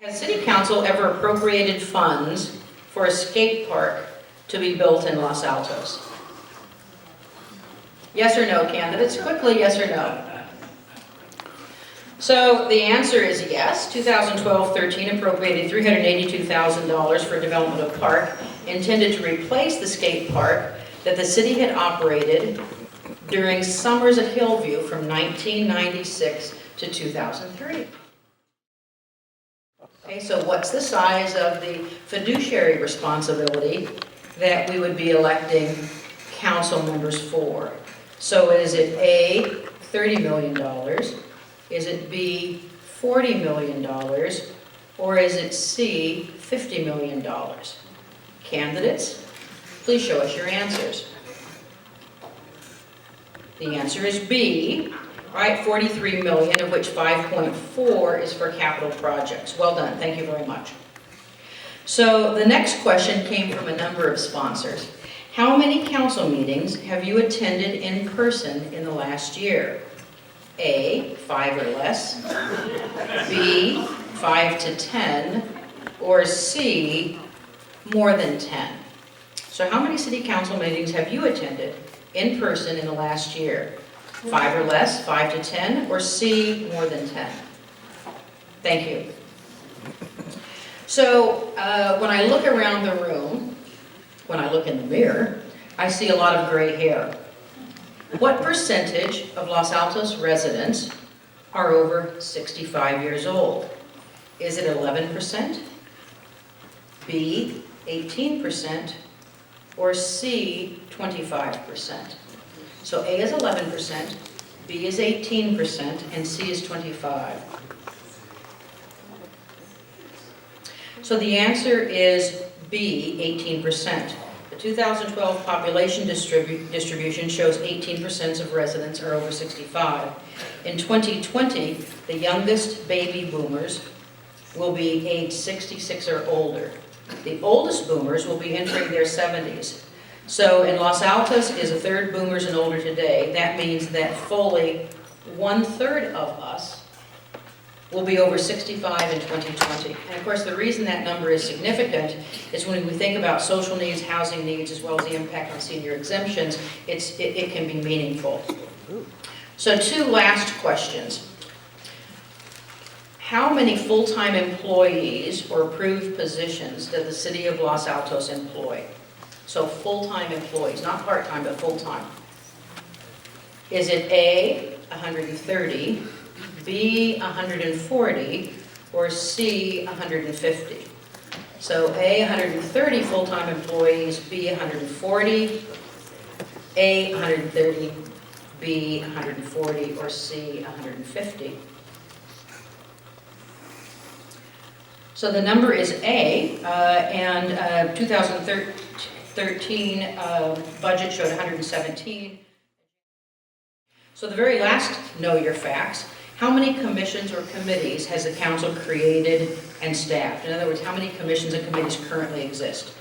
Has City Council ever appropriated funds for a skate park to be built in Los Altos? Yes or no, candidates? Quickly, yes or no? So the answer is yes. 2012-13 appropriated $382,000 for development of park intended to replace the skate park that the city had operated during summers at Hillview from 1996 to 2003. Okay, so what's the size of the fiduciary responsibility that we would be electing council members for? So is it A, $30 million? Is it B, $40 million? Or is it C, $50 million? Candidates, please show us your answers. The answer is B, right? $43 million, of which 5.4 is for capital projects. Well done, thank you very much. So the next question came from a number of sponsors. How many council meetings have you attended in person in the last year? A, 5 or less, B, 5 to 10, or C, more than 10. So how many city council meetings have you attended in person in the last year? 5 or less, 5 to 10, or C, more than 10? Thank you. So when I look around the room, when I look in the mirror, I see a lot of gray hair. What percentage of Los Altos residents are over 65 years old? Is it 11%, B, 18%, or C, 25%? So A is 11%, B is 18%, and C is 25%. So the answer is B, 18%. The 2012 population distribution shows 18% of residents are over 65. In 2020, the youngest baby boomers will be age 66 or older. The oldest boomers will be entering their 70s. So in Los Altos is a third boomers and older today. That means that fully 1/3 of us will be over 65 in 2020. And of course, the reason that number is significant is when we think about social needs, housing needs, as well as the impact on senior exemptions, it can be meaningful. So 2 last questions. How many full-time employees or approved positions does the city of Los Altos employ? So full-time employees, not part-time, but full-time. Is it A, 130, B, 140, or C, 150? So A, 130 full-time employees, B, 140, A, 130, B, 140, or C, 150. So the number is A, and 2013 budget showed 117. So the very last Know Your Facts. How many commissions or committees has the council created and staffed? In other words, how many commissions and committees currently exist?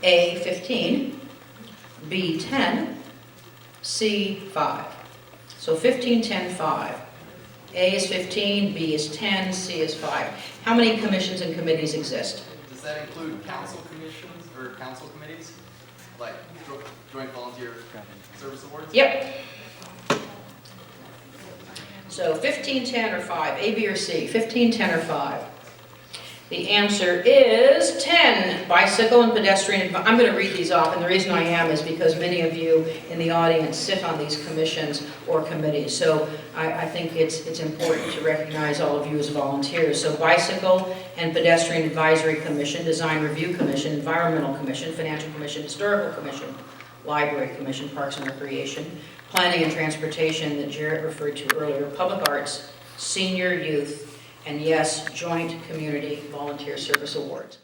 A, 15, B, 10, C, 5. So 15, 10, 5. A is 15, B is 10, C is 5. How many commissions and committees exist? Does that include council commissions or council committees? Like joint volunteer service awards? Yep. So 15, 10, or 5, A, B, or C, 15, 10, or 5. The answer is 10, bicycle and pedestrian. I'm going to read these off, and the reason I am is because many of you in the audience sit on these commissions or committees. So I think it's important to recognize all of you as volunteers. So Bicycle and Pedestrian Advisory Commission, Design Review Commission, Environmental Commission, Financial Commission, Historical Commission, Library Commission, Parks and Recreation, Planning and Transportation that Jarrett referred to earlier, Public Arts, Senior Youth, and yes, Joint Community Volunteer Service Awards.